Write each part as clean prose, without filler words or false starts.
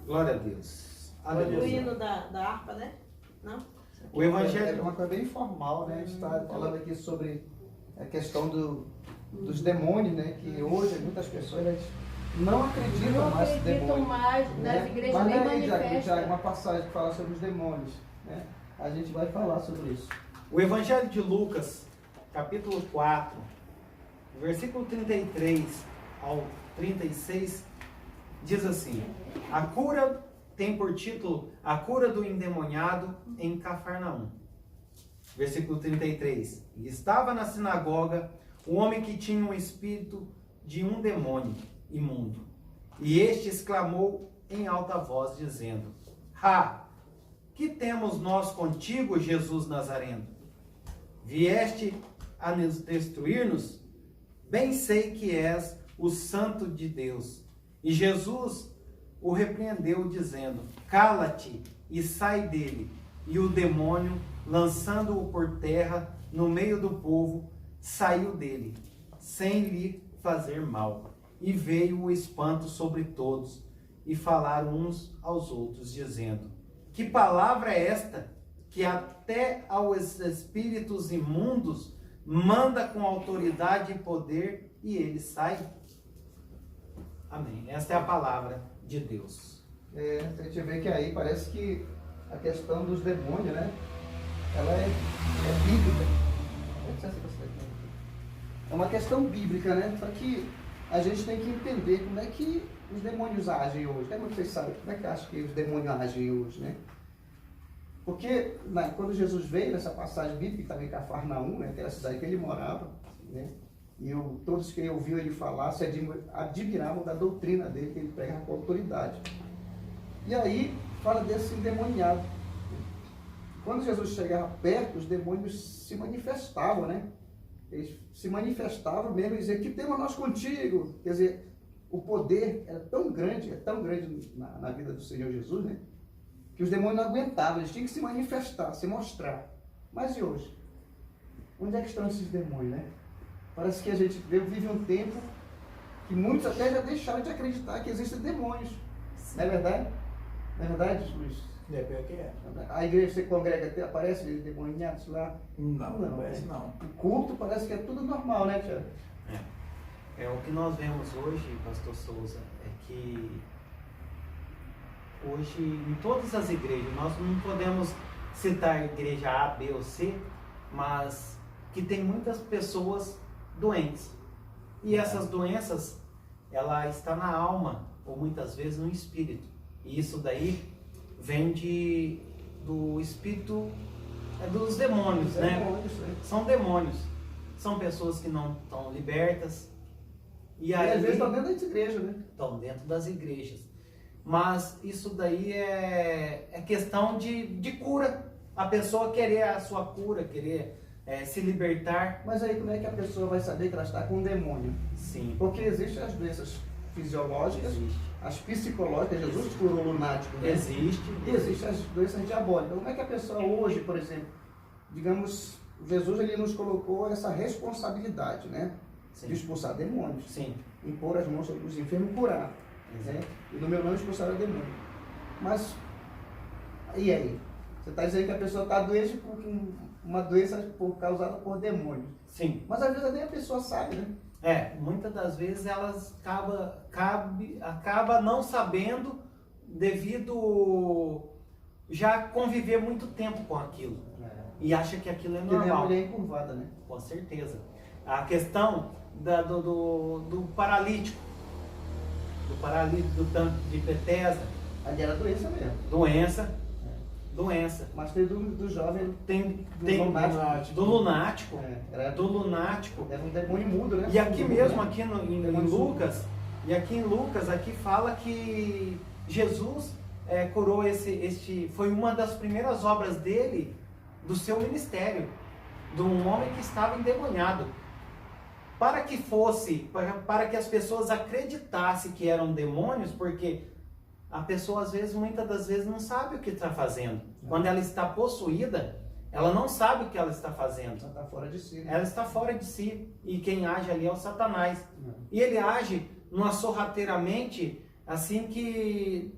Glória a Deus. O Aleluia. hino da harpa, né? Não? O evangelho É uma coisa bem informal, né? A gente está falando aqui sobre a questão dos demônios, né? Que hoje muitas pessoas não acreditam Não mais nos acreditam demônios. mais, Né? nas igrejas Mas nem aí, Tiago, manifestam. uma passagem que fala sobre os demônios, né? A gente vai falar sobre isso. O Evangelho de Lucas, capítulo 4, versículo 33 ao 36, diz assim: a cura tem por título A Cura do Endemoniado em Cafarnaum. Versículo 33. E estava na sinagoga um homem que tinha um espírito de um demônio imundo. E este exclamou em alta voz, dizendo: que temos nós contigo, Jesus Nazareno? Vieste a nos destruir-nos? Bem sei que és o Santo de Deus. E Jesus o repreendeu, dizendo: cala-te e sai dele. E o demônio, lançando-o por terra no meio do povo, saiu dele, sem lhe fazer mal. E veio o espanto sobre todos, e falaram uns aos outros, dizendo: que palavra é esta, que até aos espíritos imundos manda com autoridade e poder, e eles saem? Amém. Esta é a palavra de Deus. A gente vê que aí parece que a questão dos demônios, né? Ela é bíblica. É uma questão bíblica, né? Só que a gente tem que entender como é que os demônios agem hoje. Como vocês sabem, como é que acham que os demônios agem hoje, né? Porque quando Jesus veio, nessa passagem bíblica, que estava em Cafarnaum, né, que era a cidade que ele morava, né? E todos que ouviam ele falar se admiravam da doutrina dele, que ele pregava com autoridade. E aí, fala desse endemoniado. Quando Jesus chegava perto, os demônios se manifestavam, né? Eles se manifestavam mesmo e diziam: que temos nós contigo? Quer dizer, o poder é tão grande na vida do Senhor Jesus, né? Que os demônios não aguentavam, eles tinham que se manifestar, se mostrar. Mas e hoje? Onde é que estão esses demônios, né? Parece que a gente vive um tempo que muitos até já deixaram de acreditar que existem demônios. Sim. Não é verdade? Não é verdade, Luiz? É pior que é. A igreja que você congrega, aparece demoniados lá? Não aparece não. O culto parece que é tudo normal, né, Tiago? O que nós vemos hoje, pastor Souza, é que hoje em todas as igrejas, nós não podemos citar a igreja A, B ou C, mas que tem muitas pessoas doentes. E essas doenças, ela está na alma, ou muitas vezes no espírito. E isso daí vem do espírito, dos demônios, né? São demônios. São pessoas que não estão libertas. E aí, às vezes estão dentro das igrejas, né? Estão dentro das igrejas. Mas isso daí é questão de cura. A pessoa querer a sua cura, querer se libertar. Mas aí como é que a pessoa vai saber que ela está com um demônio? Sim. Porque existem as doenças fisiológicas, as psicológicas. Jesus curou o lunático, né? Existe. E existem as doenças diabólicas. Como é que a pessoa hoje, por exemplo, digamos, Jesus ele nos colocou essa responsabilidade, né? Sim. De expulsar demônios. Sim. Impor as mãos sobre os enfermos e curar. Né? E no meu nome expulsar o demônio. Mas, e aí? Você está dizendo que a pessoa está doente por uma doença causada por demônios. Sim. Mas às vezes nem a pessoa sabe, né? Muitas das vezes elas acaba não sabendo devido já conviver muito tempo com aquilo. E acha que aquilo é normal. Que nem a mulher encurvada, né? Com certeza. A questão do paralítico. Do paralítico, do tanque de Betesda. Ali era doença mesmo. Doença. Mas tem do jovem, do lunático. Era um demônio mudo, né? E aqui mesmo, aqui em Lucas, aqui fala que Jesus curou foi uma das primeiras obras dele, do seu ministério, de um homem que estava endemoniado. Para que as pessoas acreditassem que eram demônios, porque a pessoa, muitas das vezes, não sabe o que está fazendo. Quando ela está possuída, ela não sabe o que ela está fazendo. Ela está fora de si. Né? Ela está fora de si. E quem age ali é o Satanás. E ele age sorrateiramente, assim que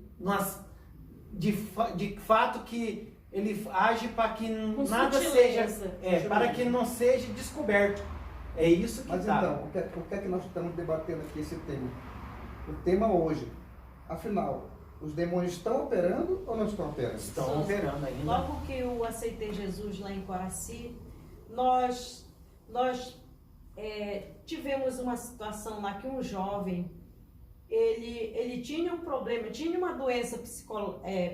de fato que ele age para que Com nada sutileza. seja, para que não seja descoberto. É isso que Mas está. então, por que é que nós estamos debatendo aqui esse tema? O tema hoje, afinal, os demônios estão operando ou não estão operando? Estão operando ainda. Logo que eu aceitei Jesus lá em Coraci, nós tivemos uma situação lá que um jovem, ele tinha um problema, tinha uma doença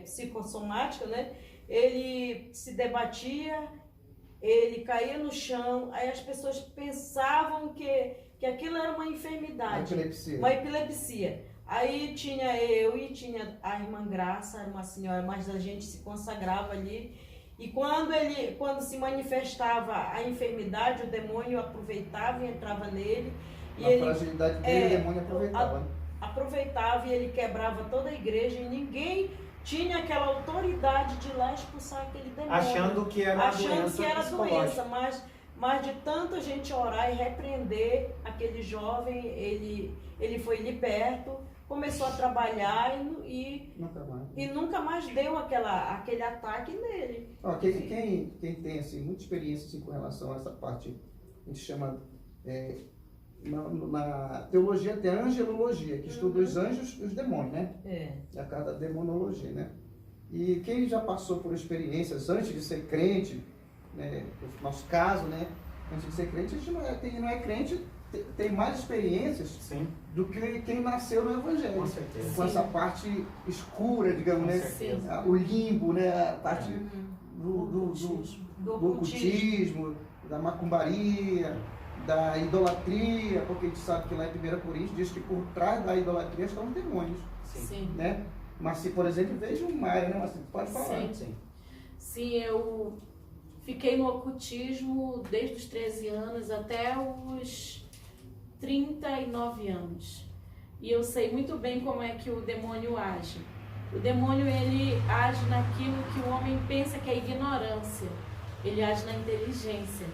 psicossomática, né? Ele se debatia, ele caía no chão, aí as pessoas pensavam que aquilo era uma enfermidade. Uma epilepsia. Uma epilepsia. Aí tinha eu e tinha a irmã Graça, era uma senhora, mas a gente se consagrava ali. E quando se manifestava a enfermidade, o demônio aproveitava e entrava nele. E Na fragilidade dele, o demônio aproveitava. Aproveitava e ele quebrava toda a igreja e ninguém tinha aquela autoridade de ir lá expulsar aquele demônio. Achando que era uma doença que era psicológica. doença, mas de tanto a gente orar e repreender aquele jovem, ele foi liberto, começou a trabalhar e nunca mais deu aquele ataque nele. Ó, quem tem assim, muita experiência assim, com relação a essa parte, a gente chama, na teologia tem a angelologia, que estuda os anjos e os demônios, né? É a cada demonologia, né? E quem já passou por experiências antes de ser crente, né, no nosso caso, né, antes de ser crente, a gente não é crente, tem mais experiências Sim. do que quem nasceu no Evangelho. Com certeza. Com essa parte escura, digamos, Com né? certeza. O limbo, né? A parte do Do ocultismo, da macumbaria, da idolatria, porque a gente sabe que lá em 1 Coríntios diz que por trás da idolatria estão os demônios. Sim. Né? Mas se, por exemplo, veja o Maia, né? Mas pode falar. Sim, eu fiquei no ocultismo desde os 13 anos até os 39 anos. E eu sei muito bem como é que o demônio age. O demônio, ele age naquilo que o homem pensa que é ignorância. Ele age na inteligência.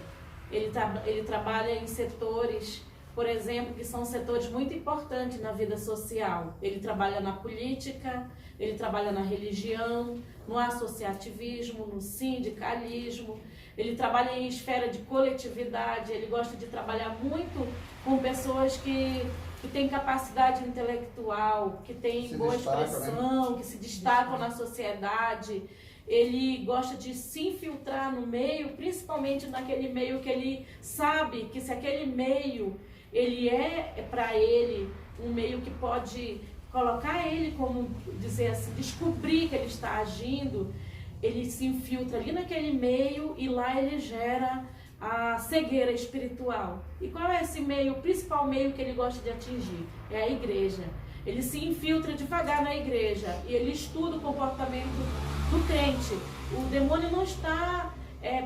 Ele trabalha em setores, por exemplo, que são setores muito importantes na vida social. Ele trabalha na política, ele trabalha na religião, no associativismo, no sindicalismo. Ele trabalha em esfera de coletividade, ele gosta de trabalhar muito com pessoas que têm capacidade intelectual, que têm boa expressão, que se destacam na sociedade. Ele gosta de se infiltrar no meio, principalmente naquele meio que ele sabe que se aquele meio ele é para ele um meio que pode colocar ele como, dizer assim, descobrir que ele está agindo, ele se infiltra ali naquele meio e lá ele gera a cegueira espiritual. E qual é esse meio, o principal meio que ele gosta de atingir? É a igreja. Ele se infiltra devagar na igreja e ele estuda o comportamento do crente. O demônio não está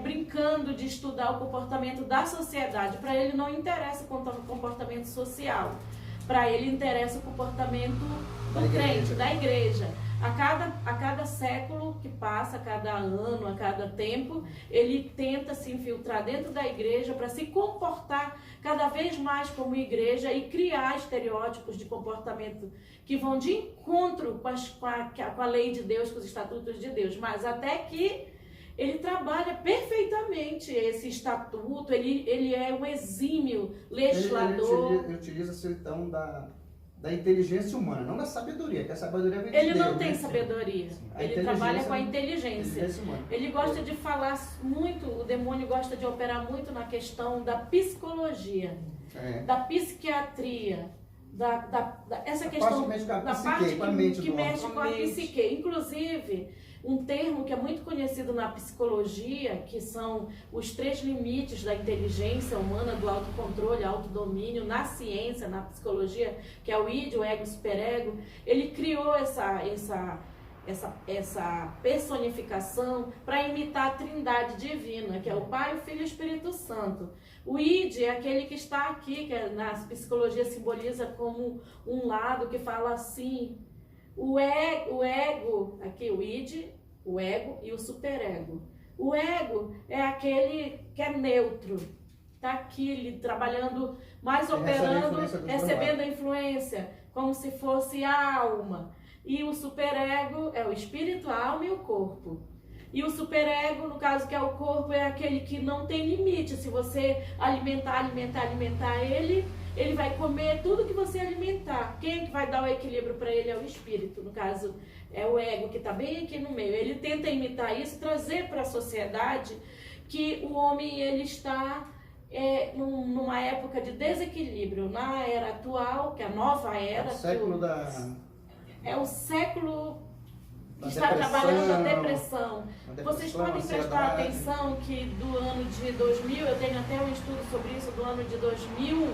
brincando de estudar o comportamento da sociedade. Para ele não interessa o comportamento social. Para ele interessa o comportamento do crente, da igreja. A cada século que passa, a cada ano, a cada tempo, ele tenta se infiltrar dentro da igreja para se comportar cada vez mais como igreja e criar estereótipos de comportamento que vão de encontro com a lei de Deus, com os estatutos de Deus. Mas até que ele trabalha perfeitamente esse estatuto, ele é um exímio legislador. Ele utiliza-se então da inteligência humana, não da sabedoria, que a sabedoria vem de Deus. Ele não tem né? sabedoria, ele trabalha com a inteligência. Ele gosta de falar muito, o demônio gosta de operar muito na questão da psicologia, da psiquiatria, essa questão da parte que mexe com a psique. Inclusive, um termo que é muito conhecido na psicologia, que são os 3 limites da inteligência humana, do autocontrole, autodomínio, na ciência, na psicologia, que é o id, o ego, o superego. Ele criou essa personificação para imitar a trindade divina, que é o Pai, o Filho e o Espírito Santo. O id é aquele que está aqui, que na psicologia simboliza como um lado que fala assim. O ego, aqui o id, o ego e o superego. O ego é aquele que é neutro, está aqui trabalhando, mais operando, recebendo a influência, como se fosse a alma. E o superego é o espírito, a alma e o corpo. E o superego, no caso que é o corpo, é aquele que não tem limite. Se você alimentar ele, ele vai comer tudo que você alimentar. Quem é que vai dar o equilíbrio para ele é o espírito, no caso é o ego, que está bem aqui no meio. Ele tenta imitar isso, trazer para a sociedade que o homem ele está numa época de desequilíbrio. Na era atual, que é a nova era... É o século que está trabalhando a depressão. Vocês podem prestar atenção que do ano de 2000, eu tenho até um estudo sobre isso, do ano de 2000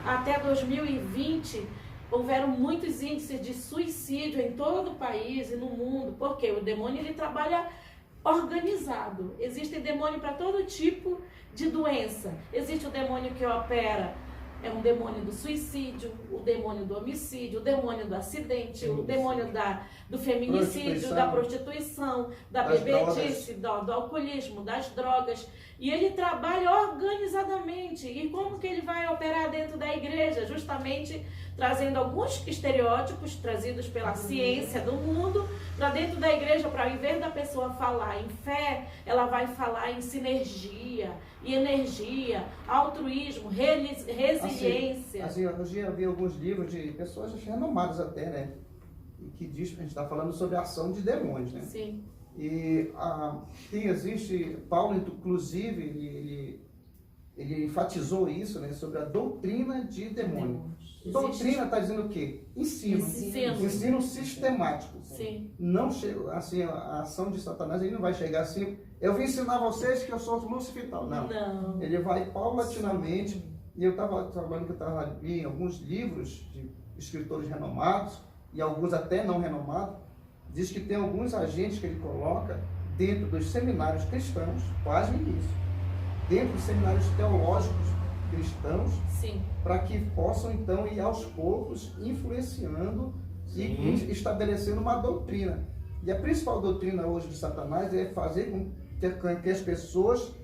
até 2020, houveram muitos índices de suicídio em todo o país e no mundo, porque o demônio ele trabalha organizado. Existe demônio para todo tipo de doença. Existe o demônio que opera, é um demônio do suicídio, o demônio do homicídio, o demônio do acidente, o demônio do feminicídio, da prostituição, da bebedice, do alcoolismo, das drogas. E ele trabalha organizadamente. E como que ele vai operar dentro da igreja? Justamente trazendo alguns estereótipos trazidos pela ciência do mundo para dentro da igreja, para ao invés da pessoa falar em fé, ela vai falar em sinergia, e energia, altruísmo, resiliência. Assim, hoje eu vi alguns livros de pessoas renomadas até, né? Que diz, a gente está falando sobre a ação de demônios, né? Sim. E existe, Paulo, inclusive, ele enfatizou isso, né? Sobre a doutrina de demônio. Doutrina está dizendo o quê? Ensino sistemático. Sim. Não chega, assim, a ação de Satanás, ele não vai chegar assim, eu vim ensinar vocês que eu sou Lúcifer e tal. Não. Ele vai paulatinamente, e eu estava trabalhando, que eu estava em alguns livros de escritores renomados, e alguns até não renomados, diz que tem alguns agentes que ele coloca dentro dos seminários cristãos, quase no início, dentro dos seminários teológicos cristãos, para que possam então ir aos poucos influenciando e estabelecendo uma doutrina. E a principal doutrina hoje de Satanás é fazer com que as pessoas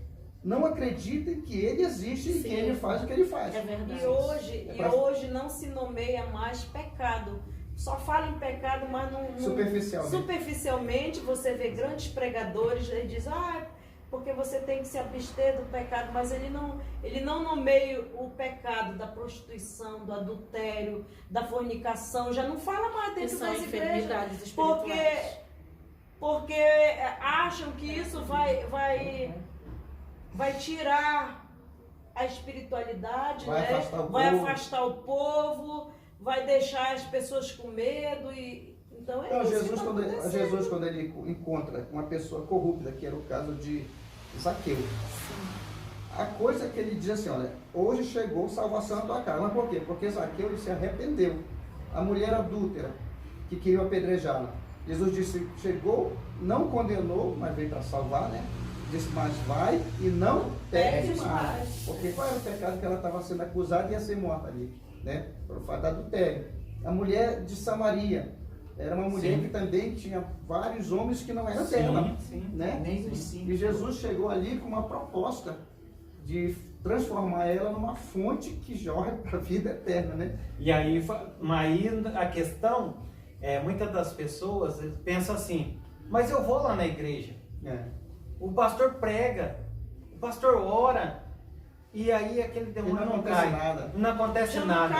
não acreditem que ele existe e que ele faz o que ele faz. É verdade. E hoje não se nomeia mais pecado. Só fala em pecado, mas não superficialmente você vê grandes pregadores, ele diz, porque você tem que se abster do pecado, mas ele não nomeia o pecado da prostituição, do adultério, da fornicação, já não fala mais dentro das igrejas, porque acham que isso vai tirar a espiritualidade, vai afastar o povo, vai deixar as pessoas com medo então Jesus, quando ele encontra uma pessoa corrupta, que era o caso de Zaqueu, a coisa que ele diz assim, olha, hoje chegou salvação à tua casa. Mas por quê? Porque Zaqueu ele se arrependeu. A mulher adúltera que queria apedrejá-la, Jesus disse, chegou, não condenou, mas veio para salvar, né? Disse, mas vai e não peques mais. Porque qual era o pecado que ela estava sendo acusada e ia ser morta ali, né? Pelo fato do adultério. A mulher de Samaria era uma mulher que também tinha vários homens que não eram dela, né? E Jesus chegou ali com uma proposta de transformar ela numa fonte que jorra para a vida eterna, né? E aí a questão muitas das pessoas pensam assim, mas eu vou lá na igreja, o pastor prega, o pastor ora, e aí aquele demônio não cai, não acontece nada.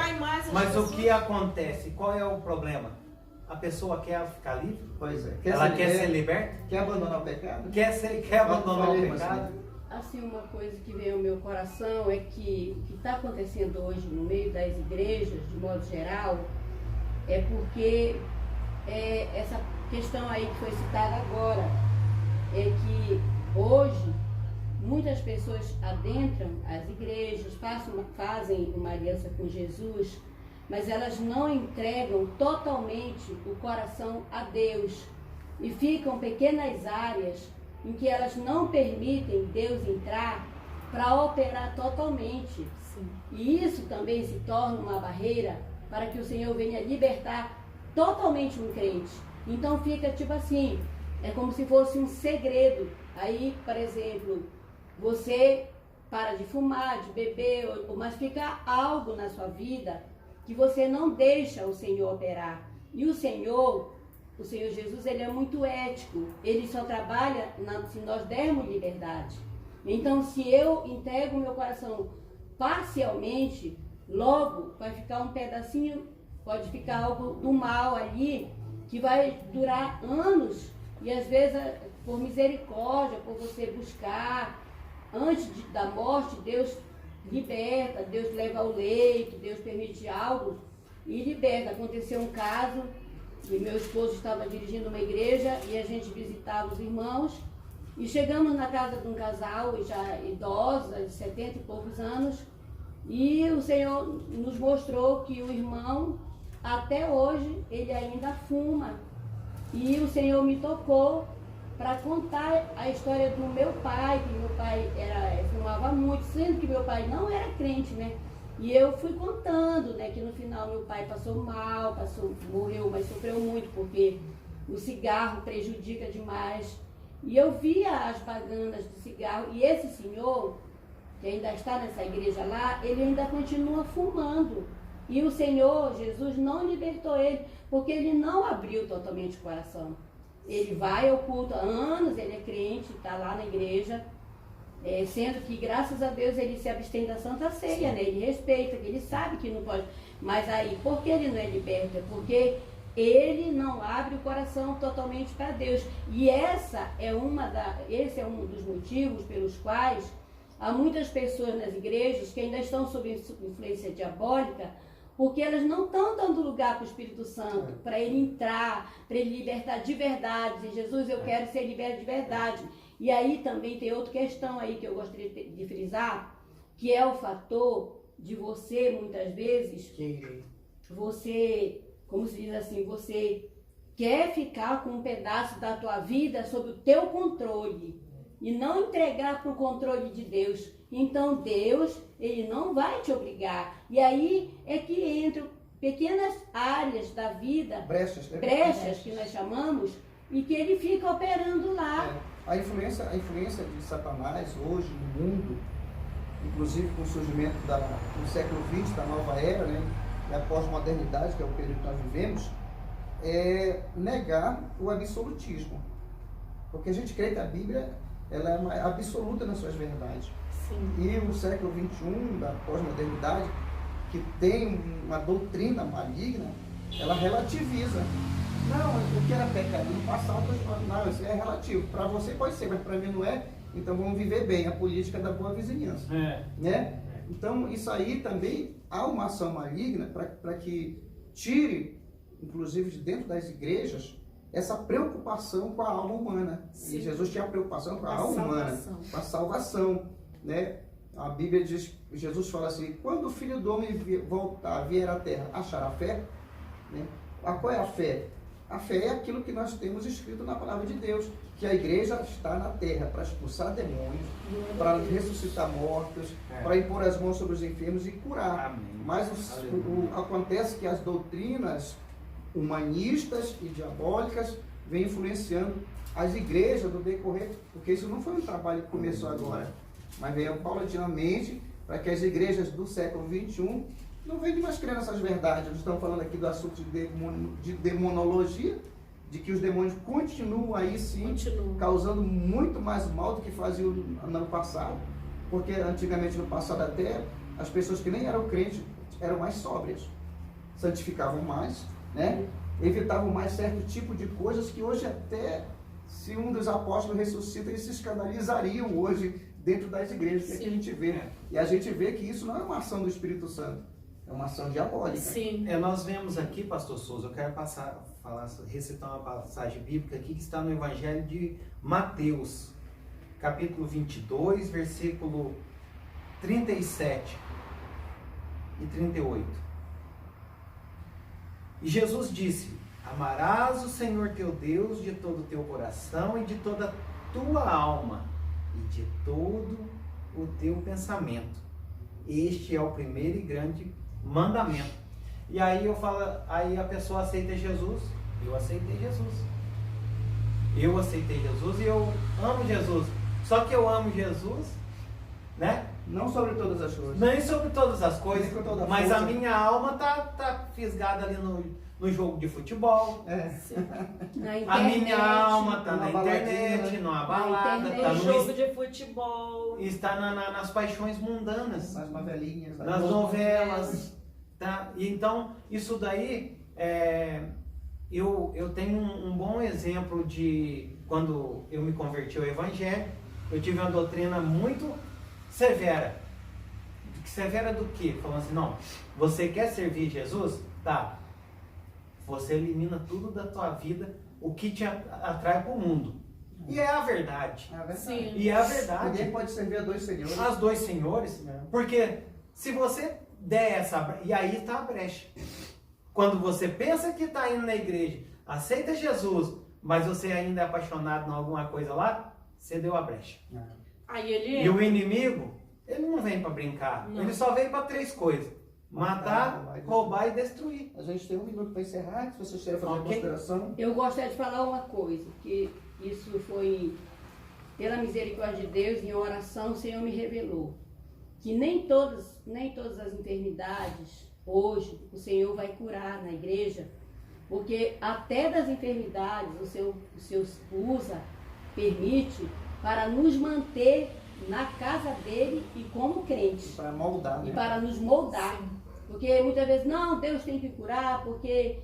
Mas o que acontece? Qual é o problema? A pessoa quer ficar livre? Pois é. Ela quer ser liberta? Quer abandonar o pecado? Quer abandonar o pecado? Assim, uma coisa que veio ao meu coração é que o que está acontecendo hoje no meio das igrejas, de modo geral, é porque essa questão aí que foi citada agora, é que hoje muitas pessoas adentram as igrejas, fazem uma aliança com Jesus, mas elas não entregam totalmente o coração a Deus e ficam pequenas áreas em que elas não permitem Deus entrar para operar totalmente. E isso também se torna uma barreira para que o Senhor venha libertar totalmente um crente. Então fica tipo assim, é como se fosse um segredo. Aí, por exemplo, você para de fumar, de beber, mas fica algo na sua vida que você não deixa o Senhor operar. E o Senhor, o Senhor Jesus, ele é muito ético. Ele só trabalha se nós dermos liberdade. Então, se eu entrego o meu coração parcialmente, logo vai ficar um pedacinho, pode ficar algo do mal ali, que vai durar anos. E às vezes, por misericórdia, por você buscar, antes da morte, Deus liberta, Deus leva ao leito, Deus permite algo e liberta. Aconteceu um caso, e meu esposo estava dirigindo uma igreja e a gente visitava os irmãos, e chegamos na casa de um casal, já idosos, de 70 e poucos anos, e o Senhor nos mostrou que o irmão, até hoje, ele ainda fuma. E o Senhor me tocou para contar a história do meu pai, que meu pai fumava muito, sendo que meu pai não era crente, né? E eu fui contando, né, que no final meu pai passou mal, morreu, mas sofreu muito, porque o cigarro prejudica demais. E eu via as propagandas do cigarro, e esse senhor, que ainda está nessa igreja lá, ele ainda continua fumando. E o Senhor Jesus não libertou ele, porque ele não abriu totalmente o coração. Ele vai ao culto há anos, ele é crente, está lá na igreja, sendo que, graças a Deus, ele se abstém da Santa Ceia, né? Ele respeita, ele sabe que não pode. Mas aí, por que ele não é liberto? É porque ele não abre o coração totalmente para Deus. E esse é um dos motivos pelos quais há muitas pessoas nas igrejas que ainda estão sob influência diabólica, porque elas não estão dando lugar para o Espírito Santo, para ele entrar, para ele libertar de verdade. Dizer, Jesus, eu quero ser liberto de verdade. E aí também tem outra questão aí que eu gostaria de frisar, que é o fator de você, muitas vezes, você, como se diz assim, você quer ficar com um pedaço da tua vida sob o teu controle e não entregar para o controle de Deus. Então Deus, ele não vai te obrigar. E aí é que entram pequenas áreas da vida, brechas que nós chamamos, e que ele fica operando lá. A influência de Satanás hoje no mundo, inclusive com o surgimento do século XX, da nova era, né, da pós-modernidade, que é o período que nós vivemos, é negar o absolutismo. Porque a gente crê que a Bíblia ela é absoluta nas suas verdades. Sim. E o século XXI, da pós-modernidade, que tem uma doutrina maligna, ela relativiza. Não, o que era pecado no passado, não, isso é relativo. Para você pode ser, mas para mim não é. Então vamos viver bem, a política da boa vizinhança. Né? Então isso aí também há uma ação maligna para que tire, inclusive de dentro das igrejas, essa preocupação com a alma humana. Sim. E Jesus tinha preocupação com a alma humana, com a salvação. Né? A Bíblia diz, Jesus fala assim, quando o Filho do Homem vier à terra, achará fé? Né? Qual é a fé? A fé é aquilo que nós temos escrito na palavra de Deus, que a igreja está na terra para expulsar demônios, para ressuscitar mortos, para impor as mãos sobre os enfermos e curar. Amém. Mas acontece que as doutrinas humanistas e diabólicas vêm influenciando as igrejas do decorrer, porque isso não foi um trabalho que começou agora, mas veio paulatinamente para que as igrejas do século XXI não venham mais crendo nessas verdades. Nós estamos falando aqui do assunto de demonologia, de que os demônios continuam aí sim, causando muito mais mal do que faziam no ano passado, porque antigamente no passado até as pessoas que nem eram crentes eram mais sóbrias, santificavam mais, né? Evitavam mais certo tipo de coisas que hoje até, se um dos apóstolos ressuscita, eles se escandalizariam hoje dentro das igrejas, que, é que a gente vê. E a gente vê que isso não é uma ação do Espírito Santo, é uma ação diabólica. Sim. Nós vemos aqui, pastor Souza, eu quero recitar uma passagem bíblica aqui que está no Evangelho de Mateus, capítulo 22, versículo 37 e 38. E Jesus disse, amarás o Senhor teu Deus de todo o teu coração e de toda a tua alma e de todo o teu pensamento. Este é o primeiro e grande mandamento. E aí aí a pessoa aceita Jesus. Eu aceitei Jesus. Eu aceitei Jesus e eu amo Jesus. Só que eu amo Jesus, né? Não sobre todas as coisas. Nem sobre todas as coisas, mas a minha alma tá fisgada ali no jogo de futebol. Na internet, A minha alma está na numa internet, baladinha, numa Na balada, internet, está No no, jogo de futebol. está nas paixões mundanas, Nas novelinhas. nas novelas. Tá? E então, isso daí, eu tenho um bom exemplo de quando eu me converti ao Evangelho, eu tive uma doutrina muito severa. Severa do quê? Falando assim, não, você quer servir Jesus? Tá. Você elimina tudo da tua vida, o que te atrai para o mundo. E é a verdade. É verdade. Sim. E é a verdade. Ninguém pode servir a dois senhores. As dois senhores, porque se você der essa... E aí está a brecha. Quando você pensa que está indo na igreja, aceita Jesus, mas você ainda é apaixonado em alguma coisa lá, você deu a brecha. Aí ele E o inimigo, ele não vem para brincar. Não. Ele só vem para três coisas. Matar, roubar e destruir. A gente tem 1 minuto para encerrar, se vocês querem fazer uma Ok. consideração. Eu gostaria de falar uma coisa, que isso foi pela misericórdia de Deus, em oração o Senhor me revelou. Que nem todas as enfermidades hoje o Senhor vai curar na igreja, porque até das enfermidades o Senhor usa, permite, para nos manter na casa dele e como crentes. Para moldar, E né? para nos moldar. Porque muitas vezes, não, Deus tem que curar, porque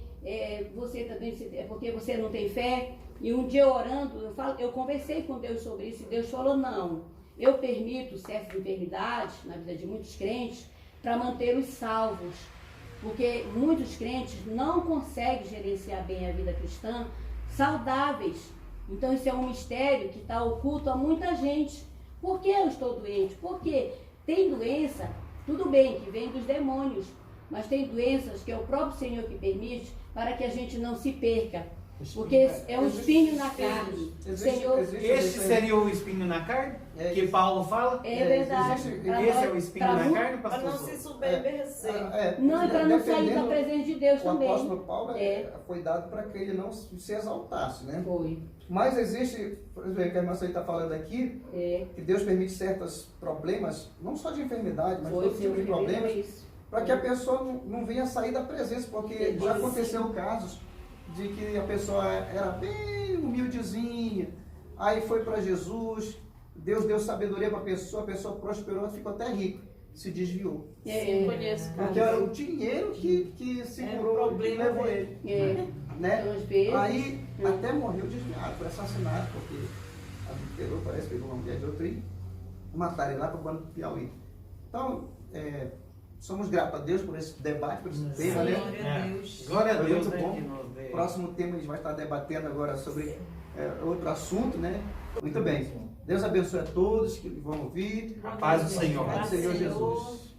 você também, porque você não tem fé. E um dia orando, eu conversei com Deus sobre isso, e Deus falou, não, eu permito certas enfermidades na vida de muitos crentes para mantê-los salvos. Porque muitos crentes não conseguem gerenciar bem a vida cristã saudáveis. Então isso é um mistério que está oculto a muita gente. Por que eu estou doente? Porque tem doença, tudo bem, que vem dos demônios, mas tem doenças que é o próprio Senhor que permite para que a gente não se perca. Porque é um espinho na carne. Senhor, Esse seria o espinho na carne, É que isso. Paulo fala. é verdade. existe- Esse é o espinho pra na mu- carne, Para pastor? não se submerger. Não, e para não sair da Dependendo, presença de Deus O também. apóstolo Paulo É. foi dado para que ele não se exaltasse, né? Foi. Mas existe, por exemplo, que a irmã está falando aqui, que Deus permite certos problemas, não só de enfermidade, mas Foi, todo Senhor tipo de revelou problemas, isso. para que a pessoa não venha sair da presença, porque já aconteceu casos de que a pessoa era bem humildezinha, aí foi para Jesus, Deus deu sabedoria para a pessoa prosperou, ficou até rico, se desviou. Sim, conheço. Porque era o dinheiro que segurou, o problema que levou dele. ele. Né? Então, às vezes, Aí até morreu desviado, foi assassinado, porque adulterou, parece que pegou uma mulher de outro e mataram ele lá para o Banco do Piauí. Então, somos gratos a Deus por esse debate, por esse tema, né? Glória a Deus. Glória a Foi Deus, muito né, bom. que nos dê. Próximo tema a gente vai estar debatendo agora sobre outro assunto, né? Muito bem. Deus abençoe a todos que vão ouvir. A paz do Senhor. A paz do Senhor Jesus.